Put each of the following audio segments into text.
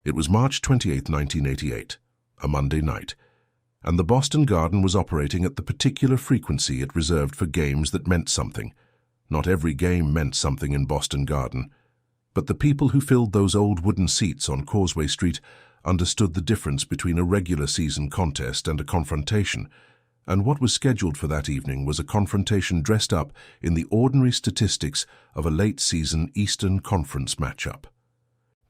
It was March 28, 1988, a Monday night, and the Boston Garden was operating at the particular frequency it reserved for games that meant something. Not every game meant something in Boston Garden, but the people who filled those old wooden seats on Causeway Street understood the difference between a regular season contest and a confrontation, and what was scheduled for that evening was a confrontation dressed up in the ordinary statistics of a late-season Eastern Conference matchup.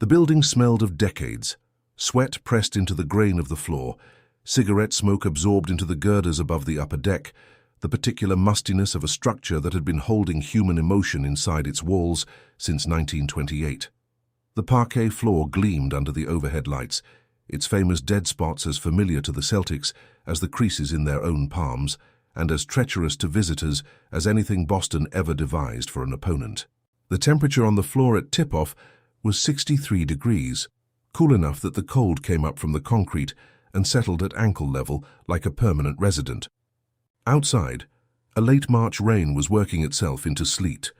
The building smelled of decades, sweat pressed into the grain of the floor, cigarette smoke absorbed into the girders above the upper deck, the particular mustiness of a structure that had been holding human emotion inside its walls since 1928. The parquet floor gleamed under the overhead lights, its famous dead spots as familiar to the Celtics as the creases in their own palms, and as treacherous to visitors as anything Boston ever devised for an opponent. The temperature on the floor at tip-off was 63 degrees, cool enough that the cold came up from the concrete and settled at ankle level like a permanent resident. Outside, a late March rain was working itself into sleet,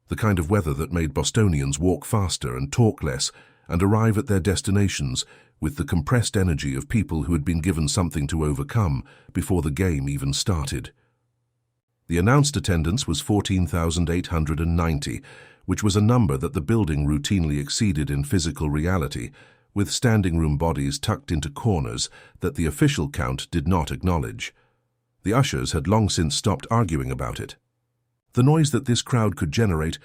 the kind of weather that made Bostonians walk faster and talk less and arrive at their destinations with the compressed energy of people who had been given something to overcome before the game even started. The announced attendance was 14,890, which was a number that the building routinely exceeded in physical reality, with standing room bodies tucked into corners that the official count did not acknowledge. The ushers had long since stopped arguing about it. The noise that this crowd could generate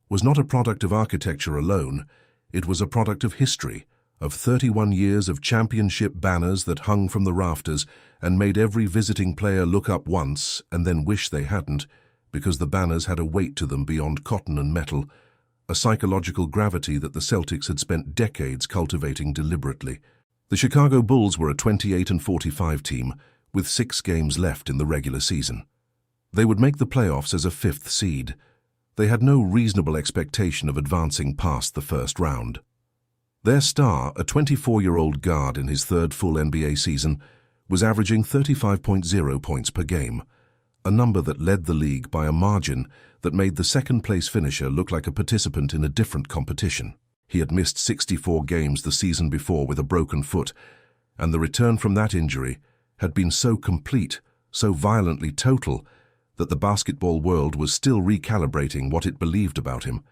was not a product of architecture alone, it was a product of history, of 31 years of championship banners that hung from the rafters and made every visiting player look up once and then wish they hadn't, because the banners had a weight to them beyond cotton and metal, a psychological gravity that the Celtics had spent decades cultivating deliberately. The Chicago Bulls were a 28-45 team, with 6 games left in the regular season. They would make the playoffs as a 5th seed. They had no reasonable expectation of advancing past the first round. Their star, a 24-year-old guard in his 3rd full NBA season, was averaging 35.0 points per game, a number that led the league by a margin that made the second-place finisher look like a participant in a different competition. He had missed 64 games the season before with a broken foot, and the return from that injury had been so complete, so violently total, that the basketball world was still recalibrating what it believed about him.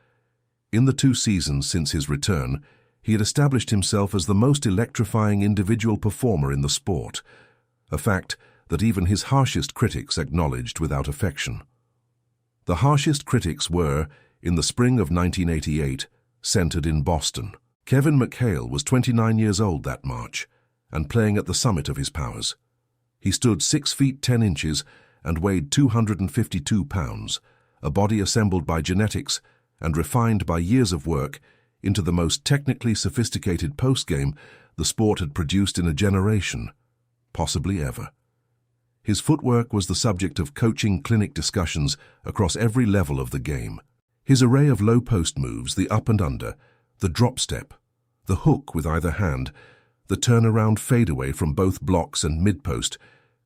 In the 2 seasons since his return, he had established himself as the most electrifying individual performer in the sport, a fact that even his harshest critics acknowledged without affection. The harshest critics were, in the spring of 1988, centered in Boston. Kevin McHale was 29 years old that March, and playing at the summit of his powers. He stood 6 feet 10 inches and weighed 252 pounds, a body assembled by genetics and refined by years of work into the most technically sophisticated postgame the sport had produced in a generation, possibly ever. His footwork was the subject of coaching clinic discussions across every level of the game. His array of low post moves, the up and under, the drop step, the hook with either hand, the turnaround fadeaway from both blocks and mid-post,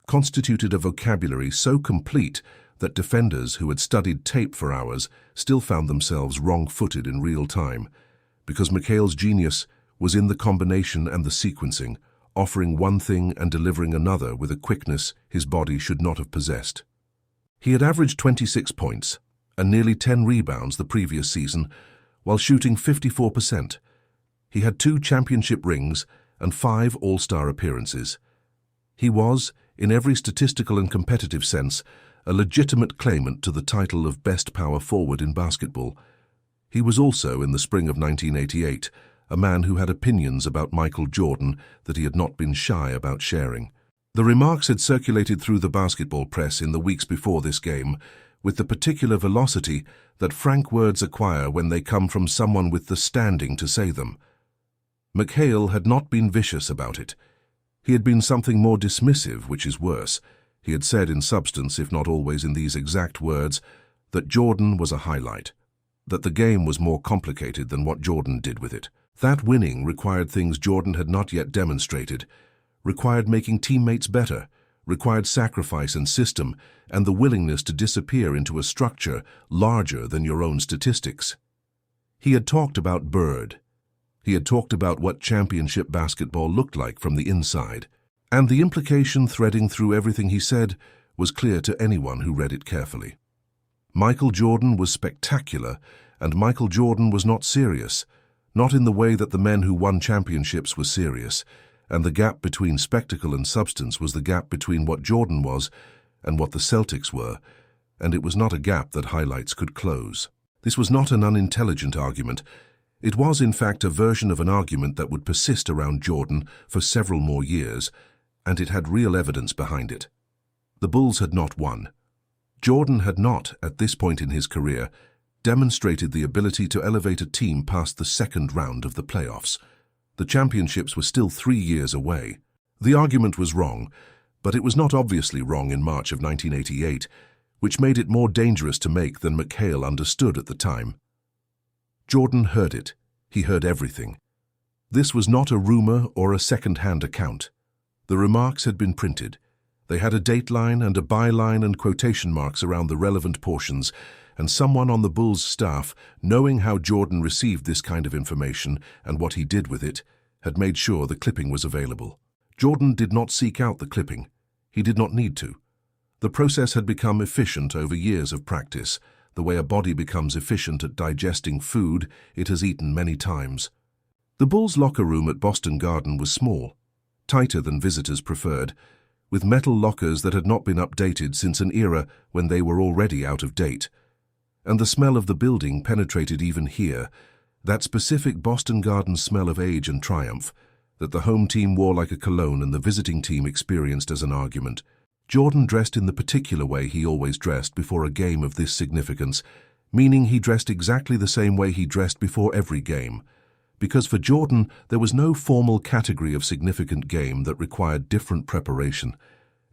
constituted a vocabulary so complete that defenders who had studied tape for hours still found themselves wrong-footed in real time, because McHale's genius was in the combination and the sequencing, offering one thing and delivering another with a quickness his body should not have possessed. He had averaged 26 points and nearly 10 rebounds the previous season, while shooting 54%. He had 2 championship rings and 5 All-Star appearances. He was, in every statistical and competitive sense, a legitimate claimant to the title of best power forward in basketball. He was also, in the spring of 1988, a man who had opinions about Michael Jordan that he had not been shy about sharing. The remarks had circulated through the basketball press in the weeks before this game, with the particular velocity that frank words acquire when they come from someone with the standing to say them. McHale had not been vicious about it. He had been something more dismissive, which is worse. He had said in substance, if not always in these exact words, that Jordan was a highlight, that the game was more complicated than what Jordan did with it. That winning required things Jordan had not yet demonstrated, required making teammates better, required sacrifice and system, and the willingness to disappear into a structure larger than your own statistics. He had talked about Bird, He had talked about what championship basketball looked like from the inside, and the implication threading through everything he said was clear to anyone who read it carefully. Michael Jordan was spectacular, and Michael Jordan was not serious, not in the way that the men who won championships were serious, and the gap between spectacle and substance was the gap between what Jordan was and what the Celtics were, and it was not a gap that highlights could close. This was not an unintelligent argument. It was, in fact, a version of an argument that would persist around Jordan for several more years, and it had real evidence behind it. The Bulls had not won. Jordan had not, at this point in his career, demonstrated the ability to elevate a team past the second round of the playoffs. The championships were still 3 years away. The argument was wrong, but it was not obviously wrong in March of 1988, which made it more dangerous to make than McHale understood at the time. Jordan heard it. He heard everything. This was not a rumor or a second-hand account. The remarks had been printed. They had a dateline and a byline and quotation marks around the relevant portions, and someone on the Bulls staff, knowing how Jordan received this kind of information and what he did with it, had made sure the clipping was available. Jordan did not seek out the clipping. He did not need to. The process had become efficient over years of practice, the way a body becomes efficient at digesting food it has eaten many times. The Bulls' locker room at Boston Garden was small, tighter than visitors preferred, with metal lockers that had not been updated since an era when they were already out of date. And the smell of the building penetrated even here, that specific Boston Garden smell of age and triumph, that the home team wore like a cologne and the visiting team experienced as an argument. Jordan dressed in the particular way he always dressed before a game of this significance, meaning he dressed exactly the same way he dressed before every game. Because for Jordan, there was no formal category of significant game that required different preparation.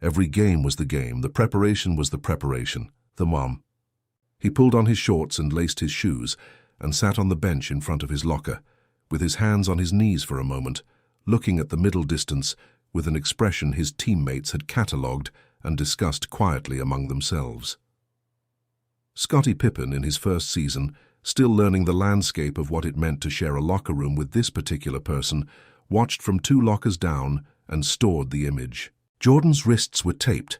Every game was the game, the preparation was the preparation, the mom. He pulled on his shorts and laced his shoes, and sat on the bench in front of his locker, with his hands on his knees for a moment, looking at the middle distance with an expression his teammates had catalogued and discussed quietly among themselves. Scottie Pippen, in his first season, still learning the landscape of what it meant to share a locker room with this particular person, watched from 2 lockers down and stored the image. Jordan's wrists were taped.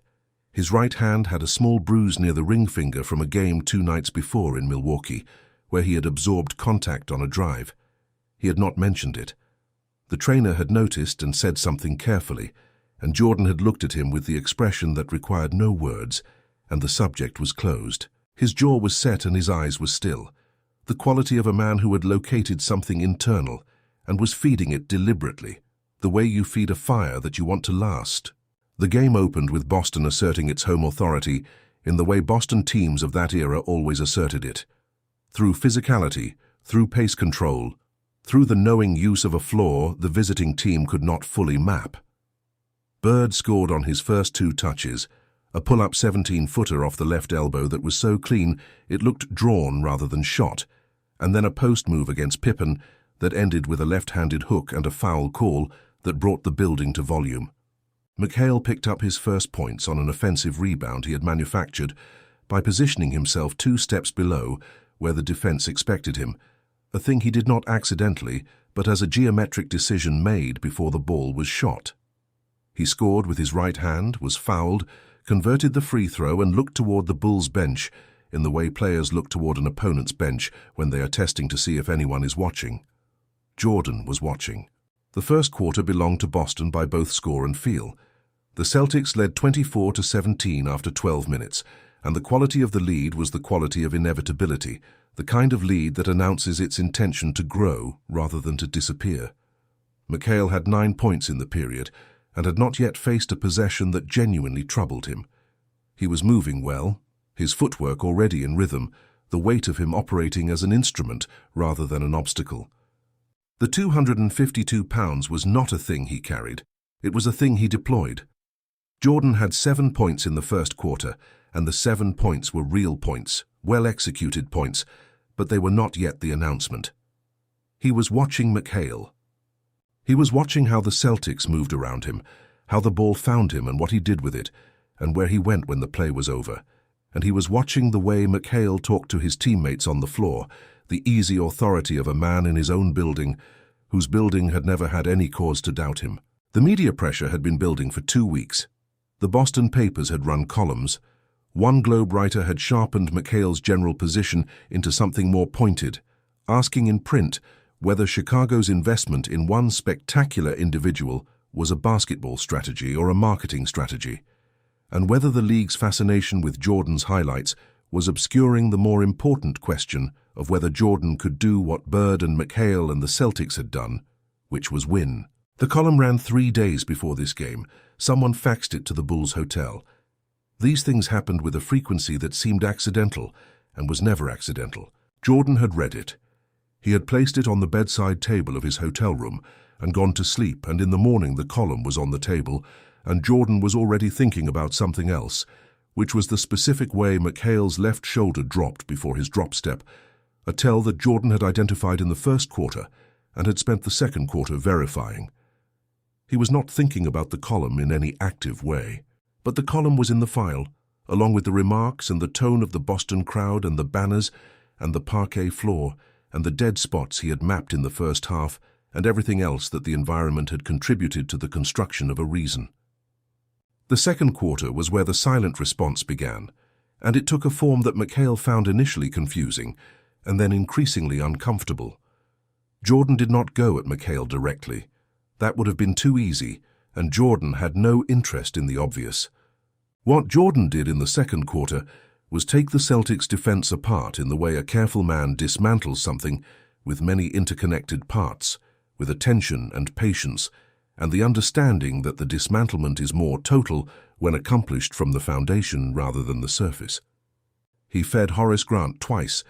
His right hand had a small bruise near the ring finger from a game 2 nights before in Milwaukee, where he had absorbed contact on a drive. He had not mentioned it. The trainer had noticed and said something carefully, and Jordan had looked at him with the expression that required no words, and the subject was closed. His jaw was set and his eyes were still, the quality of a man who had located something internal and was feeding it deliberately, the way you feed a fire that you want to last. The game opened with Boston asserting its home authority in the way Boston teams of that era always asserted it, through physicality, through pace control, through the knowing use of a floor the visiting team could not fully map. Bird scored on his first 2 touches, a pull-up 17-footer off the left elbow that was so clean it looked drawn rather than shot, and then a post move against Pippen that ended with a left-handed hook and a foul call that brought the building to volume. McHale picked up his first points on an offensive rebound he had manufactured by positioning himself 2 steps below where the defense expected him, a thing he did not accidentally, but as a geometric decision made before the ball was shot. He scored with his right hand, was fouled, converted the free throw and looked toward the Bulls bench in the way players look toward an opponent's bench when they are testing to see if anyone is watching. Jordan was watching. The first quarter belonged to Boston by both score and feel. The Celtics led 24-17 after 12 minutes, and the quality of the lead was the quality of inevitability, the kind of lead that announces its intention to grow rather than to disappear. McHale had 9 points in the period and had not yet faced a possession that genuinely troubled him. He was moving well, his footwork already in rhythm, the weight of him operating as an instrument rather than an obstacle. The 252 pounds was not a thing he carried, it was a thing he deployed. Jordan had 7 points in the first quarter, and the 7 points were real points, well-executed points, but they were not yet the announcement. He was watching McHale. He was watching how the Celtics moved around him, how the ball found him and what he did with it, and where he went when the play was over. And he was watching the way McHale talked to his teammates on the floor, the easy authority of a man in his own building whose building had never had any cause to doubt him. The media pressure had been building for 2 weeks. The Boston papers had run columns. One Globe writer had sharpened McHale's general position into something more pointed, asking in print whether Chicago's investment in one spectacular individual was a basketball strategy or a marketing strategy, and whether the league's fascination with Jordan's highlights was obscuring the more important question of whether Jordan could do what Bird and McHale and the Celtics had done, which was win. The column ran 3 days before this game. Someone faxed it to the Bulls hotel. These things happened with a frequency that seemed accidental and was never accidental. Jordan had read it. He had placed it on the bedside table of his hotel room and gone to sleep, and in the morning the column was on the table, and Jordan was already thinking about something else, which was the specific way McHale's left shoulder dropped before his drop step, a tell that Jordan had identified in the first quarter and had spent the second quarter verifying. He was not thinking about the column in any active way, but the column was in the file, along with the remarks and the tone of the Boston crowd and the banners and the parquet floor and the dead spots he had mapped in the first half and everything else that the environment had contributed to the construction of a reason. The second quarter was where the silent response began, and it took a form that McHale found initially confusing and then increasingly uncomfortable. Jordan did not go at McHale directly. That would have been too easy, and Jordan had no interest in the obvious. What Jordan did in the second quarter was take the Celtics' defense apart in the way a careful man dismantles something with many interconnected parts, with attention and patience, and the understanding that the dismantlement is more total when accomplished from the foundation rather than the surface. He fed Horace Grant twice,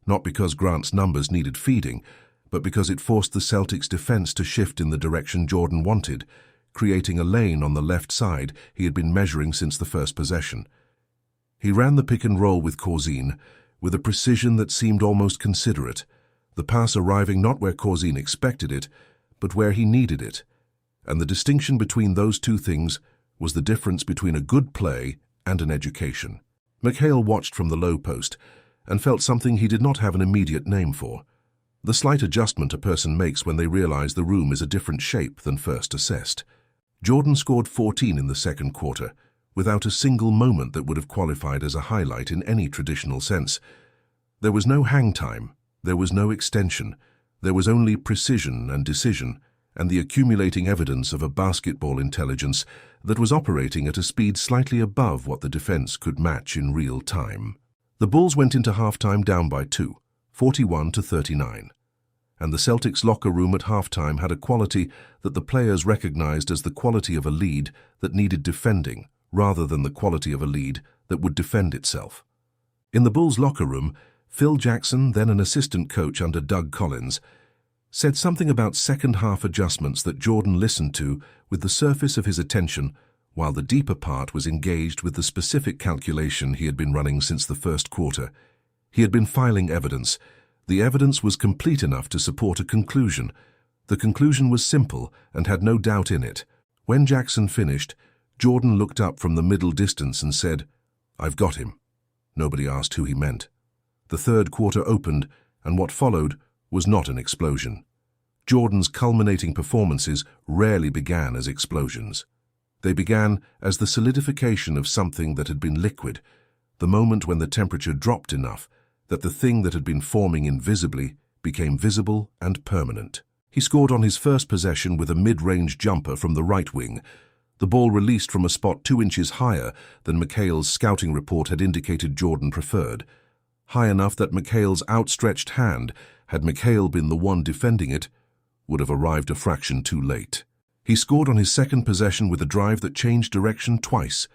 not because Grant's numbers needed feeding, but because it forced the Celtics' defense to shift in the direction Jordan wanted, creating a lane on the left side he had been measuring since the first possession. He ran the pick and roll with Corzine with a precision that seemed almost considerate, the pass arriving not where Corzine expected it, but where he needed it. And the distinction between those two things was the difference between a good play and an education. McHale watched from the low post and felt something he did not have an immediate name for. The slight adjustment a person makes when they realize the room is a different shape than first assessed. Jordan scored 14 in the second quarter, without a single moment that would have qualified as a highlight in any traditional sense. There was no hang time, there was no extension, there was only precision and decision, and the accumulating evidence of a basketball intelligence that was operating at a speed slightly above what the defense could match in real time. The Bulls went into halftime down by 2, 41-39. And the Celtics' locker room at halftime had a quality that the players recognized as the quality of a lead that needed defending, rather than the quality of a lead that would defend itself. In the Bulls' locker room, Phil Jackson, then an assistant coach under Doug Collins, said something about second-half adjustments that Jordan listened to with the surface of his attention, while the deeper part was engaged with the specific calculation he had been running since the first quarter. He had been filing evidence. The evidence was complete enough to support a conclusion. The conclusion was simple and had no doubt in it. When Jackson finished, Jordan looked up from the middle distance and said, "I've got him." Nobody asked who he meant. The third quarter opened, and what followed was not an explosion. Jordan's culminating performances rarely began as explosions. They began as the solidification of something that had been liquid, the moment when the temperature dropped enough that the thing that had been forming invisibly became visible and permanent. He scored on his first possession with a mid-range jumper from the right wing, the ball released from a spot 2 inches higher than McHale's scouting report had indicated Jordan preferred, high enough that McHale's outstretched hand, had McHale been the one defending it, would have arrived a fraction too late. He scored on his second possession with a drive that changed direction twice,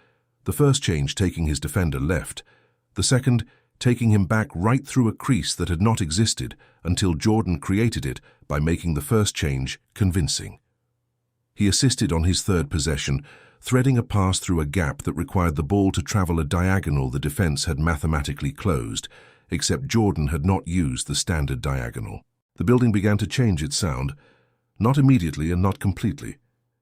the first change taking his defender left, the second taking him back right through a crease that had not existed until Jordan created it by making the first change convincing. He assisted on his third possession, threading a pass through a gap that required the ball to travel a diagonal the defense had mathematically closed, except Jordan had not used the standard diagonal. The building began to change its sound, not immediately and not completely,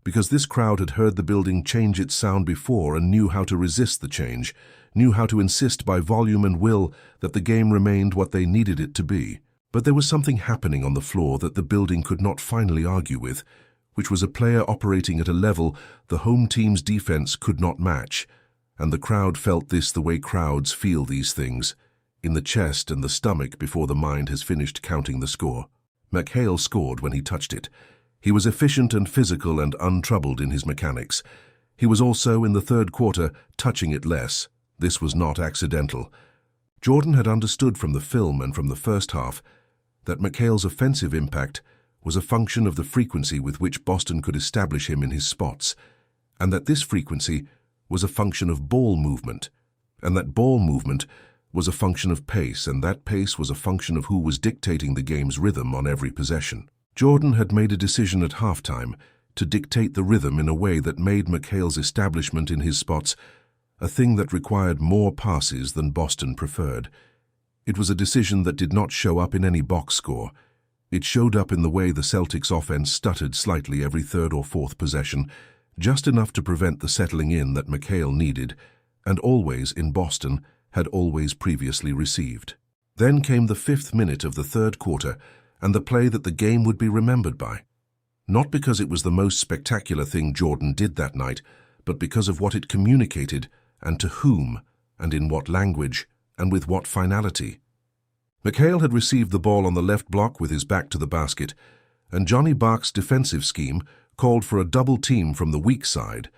because this crowd had heard the building change its sound before and knew how to resist the change, knew how to insist by volume and will that the game remained what they needed it to be. But there was something happening on the floor that the building could not finally argue with, which was a player operating at a level the home team's defense could not match, and the crowd felt this the way crowds feel these things, in the chest and the stomach before the mind has finished counting the score. McHale scored when he touched it. He was efficient and physical and untroubled in his mechanics. He was also, in the third quarter, touching it less. This was not accidental. Jordan had understood from the film and from the first half that McHale's offensive impact was a function of the frequency with which Boston could establish him in his spots, and that this frequency was a function of ball movement, and that ball movement was a function of pace, and that pace was a function of who was dictating the game's rhythm on every possession. Jordan had made a decision at halftime to dictate the rhythm in a way that made McHale's establishment in his spots a thing that required more passes than Boston preferred. It was a decision that did not show up in any box score. It showed up in the way the Celtics' offense stuttered slightly every third or fourth possession, just enough to prevent the settling in that McHale needed, and always, in Boston, had always previously received. Then came the 5th minute of the third quarter, and the play that the game would be remembered by. Not because it was the most spectacular thing Jordan did that night, but because of what it communicated, and to whom, and in what language, and with what finality. McHale had received the ball on the left block with his back to the basket, and Johnny Bach's defensive scheme called for a double team from the weak side,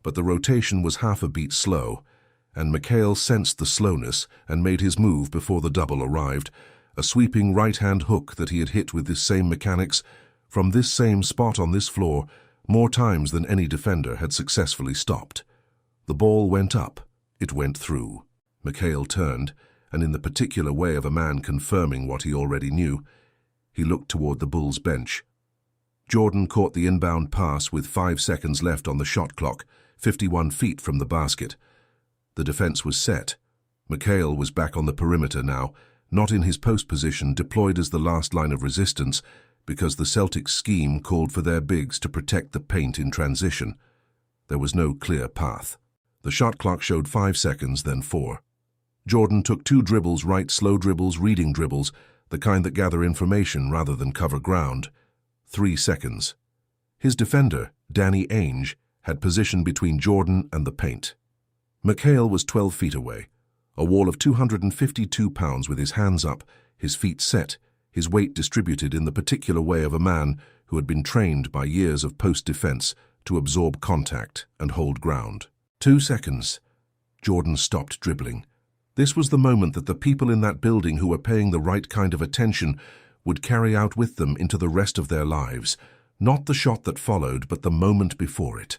but the rotation was half a beat slow, and McHale sensed the slowness and made his move before the double arrived, a sweeping right-hand hook that he had hit with this same mechanics from this same spot on this floor more times than any defender had successfully stopped. The ball went up. It went through. McHale turned, and in the particular way of a man confirming what he already knew, he looked toward the Bulls' bench. Jordan caught the inbound pass with 5 seconds left on the shot clock, 51 feet from the basket. The defense was set. McHale was back on the perimeter now, not in his post position, deployed as the last line of resistance, because the Celtics' scheme called for their bigs to protect the paint in transition. There was no clear path. The shot clock showed 5 seconds, then 4. Jordan took 2 dribbles, right slow dribbles, reading dribbles, the kind that gather information rather than cover ground. 3 seconds. His defender, Danny Ainge, had position between Jordan and the paint. McHale was 12 feet away, a wall of 252 pounds with his hands up, his feet set, his weight distributed in the particular way of a man who had been trained by years of post-defense to absorb contact and hold ground. 2 seconds. Jordan stopped dribbling. This was the moment that the people in that building who were paying the right kind of attention would carry out with them into the rest of their lives, not the shot that followed, but the moment before it.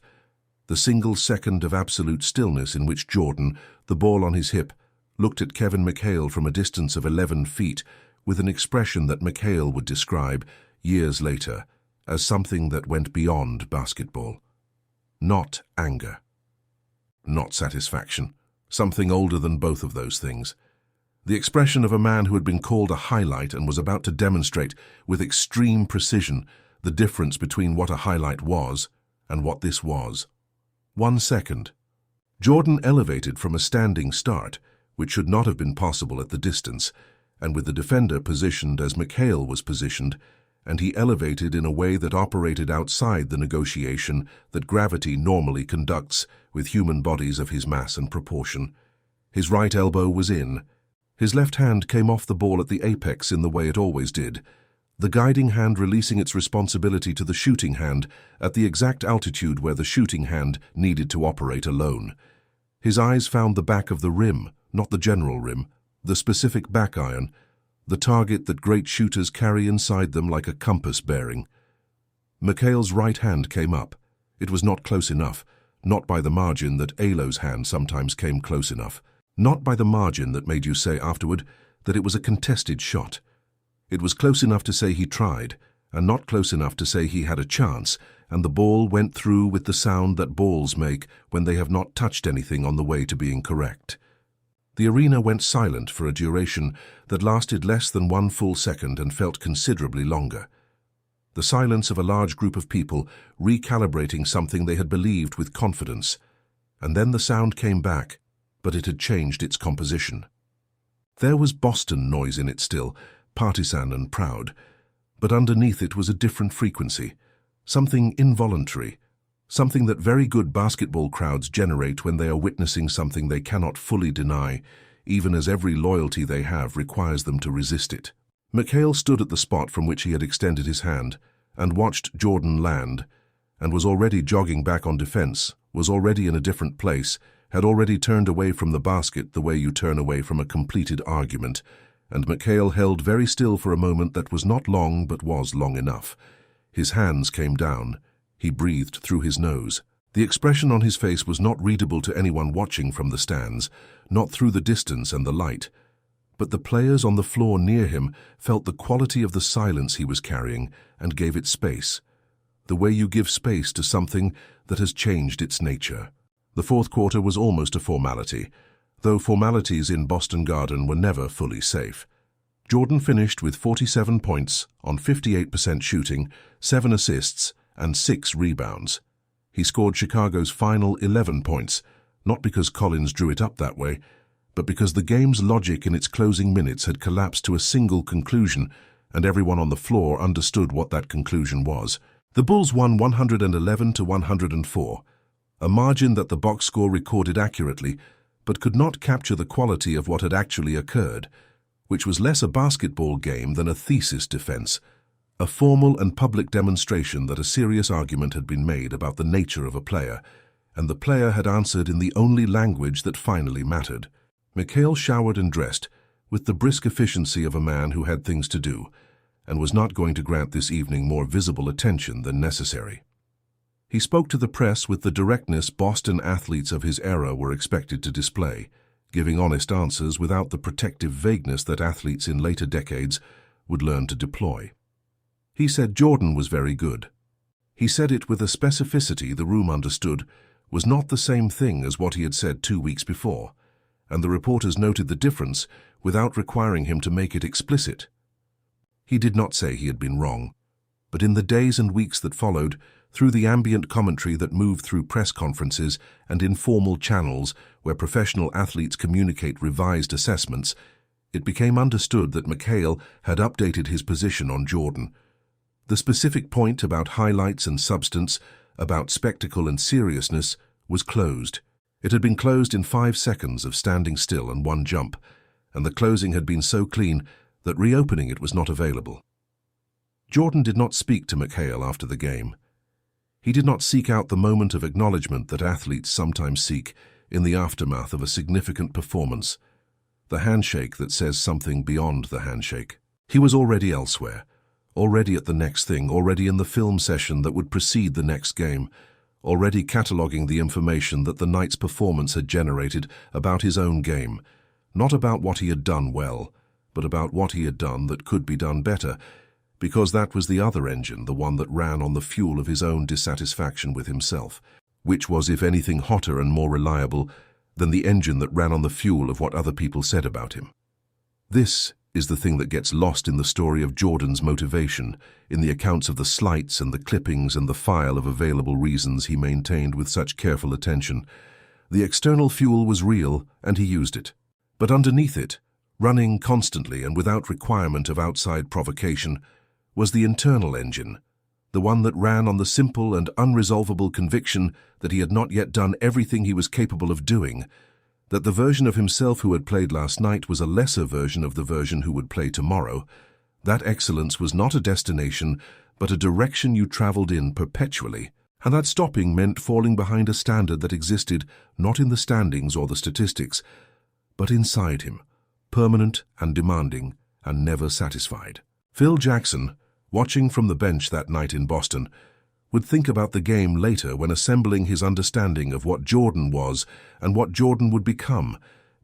The single second of absolute stillness in which Jordan, the ball on his hip, looked at Kevin McHale from a distance of 11 feet with an expression that McHale would describe, years later, as something that went beyond basketball. Not anger. Not satisfaction. Something older than both of those things. The expression of a man who had been called a highlight and was about to demonstrate with extreme precision the difference between what a highlight was and what this was. 1 second. Jordan elevated from a standing start, which should not have been possible at the distance, and with the defender positioned as McHale was positioned, and he elevated in a way that operated outside the negotiation that gravity normally conducts with human bodies of his mass and proportion. His right elbow was in. His left hand came off the ball at the apex in the way it always did, the guiding hand releasing its responsibility to the shooting hand at the exact altitude where the shooting hand needed to operate alone. His eyes found the back of the rim, not the general rim, the specific back iron, the target that great shooters carry inside them like a compass bearing. McHale's right hand came up. It was not close enough, not by the margin that Alo's hand sometimes came close enough, not by the margin that made you say afterward that it was a contested shot. It was close enough to say he tried, and not close enough to say he had a chance, and the ball went through with the sound that balls make when they have not touched anything on the way to being correct. The arena went silent for a duration that lasted less than 1 full second and felt considerably longer. The silence of a large group of people recalibrating something they had believed with confidence. And then the sound came back, but it had changed its composition. There was Boston noise in it still, partisan and proud, but underneath it was a different frequency, something involuntary, something that very good basketball crowds generate when they are witnessing something they cannot fully deny, even as every loyalty they have requires them to resist it. McHale stood at the spot from which he had extended his hand and watched Jordan land, and was already jogging back on defense, was already in a different place, had already turned away from the basket the way you turn away from a completed argument, and McHale held very still for a moment that was not long but was long enough. His hands came down. He breathed through his nose. The expression on his face was not readable to anyone watching from the stands, not through the distance and the light, but the players on the floor near him felt the quality of the silence he was carrying and gave it space, the way you give space to something that has changed its nature. The fourth quarter was almost a formality, though formalities in Boston Garden were never fully safe. Jordan finished with 47 points on 58% shooting, 7 assists, and 6 rebounds. He scored Chicago's final 11 points, not because Collins drew it up that way, but because the game's logic in its closing minutes had collapsed to a single conclusion, and everyone on the floor understood what that conclusion was. The Bulls won 111-104, a margin that the box score recorded accurately, but could not capture the quality of what had actually occurred, which was less a basketball game than a thesis defense, a formal and public demonstration that a serious argument had been made about the nature of a player, and the player had answered in the only language that finally mattered. McHale showered and dressed with the brisk efficiency of a man who had things to do, and was not going to grant this evening more visible attention than necessary. He spoke to the press with the directness Boston athletes of his era were expected to display, giving honest answers without the protective vagueness that athletes in later decades would learn to deploy. He said Jordan was very good. He said it with a specificity the room understood was not the same thing as what he had said 2 weeks before, and the reporters noted the difference without requiring him to make it explicit. He did not say he had been wrong, but in the days and weeks that followed, through the ambient commentary that moved through press conferences and informal channels where professional athletes communicate revised assessments, it became understood that McHale had updated his position on Jordan. The specific point about highlights and substance, about spectacle and seriousness, was closed. It had been closed in 5 seconds of standing still and 1 jump, and the closing had been so clean that reopening it was not available. Jordan did not speak to McHale after the game. He did not seek out the moment of acknowledgement that athletes sometimes seek in the aftermath of a significant performance, the handshake that says something beyond the handshake. He was already elsewhere, already at the next thing, already in the film session that would precede the next game, already cataloguing the information that the night's performance had generated about his own game, not about what he had done well, but about what he had done that could be done better, because that was the other engine, the one that ran on the fuel of his own dissatisfaction with himself, which was, if anything, hotter and more reliable than the engine that ran on the fuel of what other people said about him. This is the thing that gets lost in the story of Jordan's motivation, in the accounts of the slights and the clippings and the file of available reasons he maintained with such careful attention. The external fuel was real, and he used it. But underneath it, running constantly and without requirement of outside provocation, was the internal engine, the one that ran on the simple and unresolvable conviction that he had not yet done everything he was capable of doing, that the version of himself who had played last night was a lesser version of the version who would play tomorrow. That excellence was not a destination, but a direction you traveled in perpetually, and that stopping meant falling behind a standard that existed not in the standings or the statistics, but inside him, permanent and demanding and never satisfied. Phil Jackson, watching from the bench that night in Boston, would think about the game later when assembling his understanding of what Jordan was and what Jordan would become,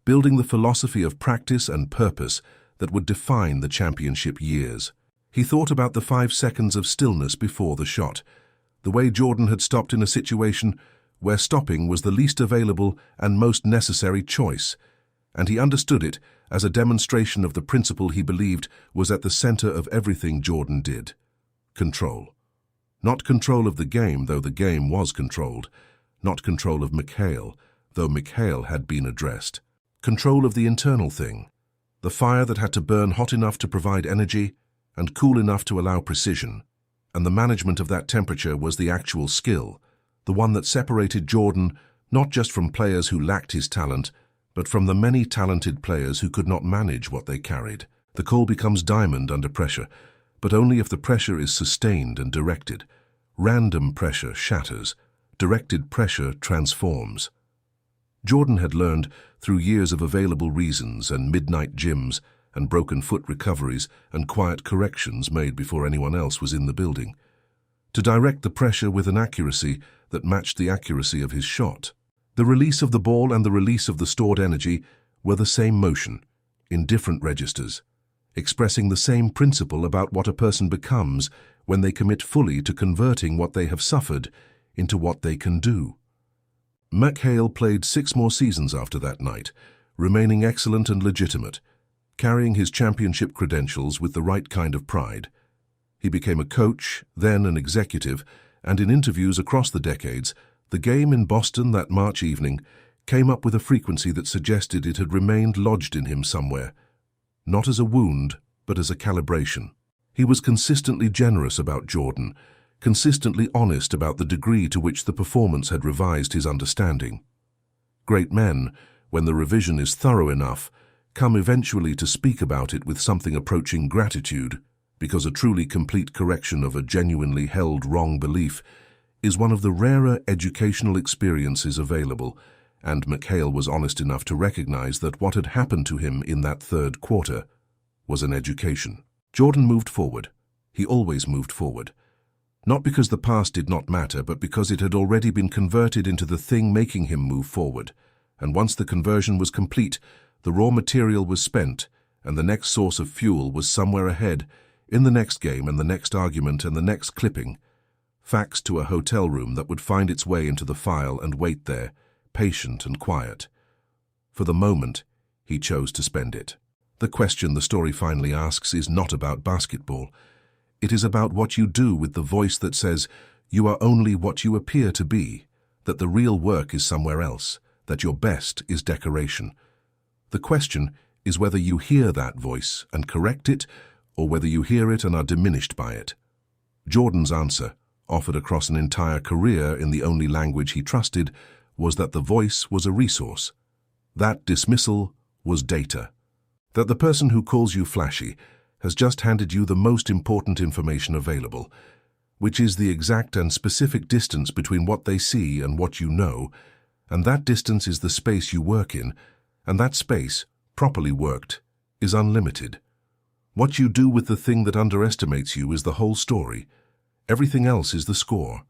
building the philosophy of practice and purpose that would define the championship years. He thought about the 5 seconds of stillness before the shot, the way Jordan had stopped in a situation where stopping was the least available and most necessary choice, and he understood it as a demonstration of the principle he believed was at the center of everything Jordan did: control. Not control of the game, though the game was controlled. Not control of McHale, though McHale had been addressed. Control of the internal thing, The fire that had to burn hot enough to provide energy and cool enough to allow precision. And the management of that temperature was the actual skill, the one that separated Jordan not just from players who lacked his talent, but from the many talented players who could not manage what they carried. The coal becomes diamond under pressure, but only if the pressure is sustained and directed. Random pressure shatters. Directed pressure transforms. Jordan had learned, through years of available reasons and midnight gyms and broken foot recoveries and quiet corrections made before anyone else was in the building, to direct the pressure with an accuracy that matched the accuracy of his shot. The release of the ball and the release of the stored energy were the same motion, in different registers, expressing the same principle about what a person becomes when they commit fully to converting what they have suffered into what they can do. McHale played 6 more seasons after that night, remaining excellent and legitimate, carrying his championship credentials with the right kind of pride. He became a coach, then an executive, and in interviews across the decades, the game in Boston that March evening came up with a frequency that suggested it had remained lodged in him somewhere, not as a wound, but as a calibration. He was consistently generous about Jordan, consistently honest about the degree to which the performance had revised his understanding. Great men, when the revision is thorough enough, come eventually to speak about it with something approaching gratitude, because a truly complete correction of a genuinely held wrong belief is one of the rarer educational experiences available, and McHale was honest enough to recognize that what had happened to him in that third quarter was an education. Jordan moved forward. He always moved forward. Not because the past did not matter, but because it had already been converted into the thing making him move forward. And once the conversion was complete, the raw material was spent, and the next source of fuel was somewhere ahead, in the next game and the next argument and the next clipping, faxed to a hotel room that would find its way into the file and wait there, patient and quiet. For the moment, he chose to spend it. The question the story finally asks is not about basketball. It is about what you do with the voice that says you are only what you appear to be, that the real work is somewhere else, that your best is decoration. The question is whether you hear that voice and correct it, or whether you hear it and are diminished by it. Jordan's answer, offered across an entire career in the only language he trusted, was that the voice was a resource. That dismissal was data. That the person who calls you flashy has just handed you the most important information available, which is the exact and specific distance between what they see and what you know, and that distance is the space you work in, and that space, properly worked, is unlimited. What you do with the thing that underestimates you is the whole story. Everything else is the score.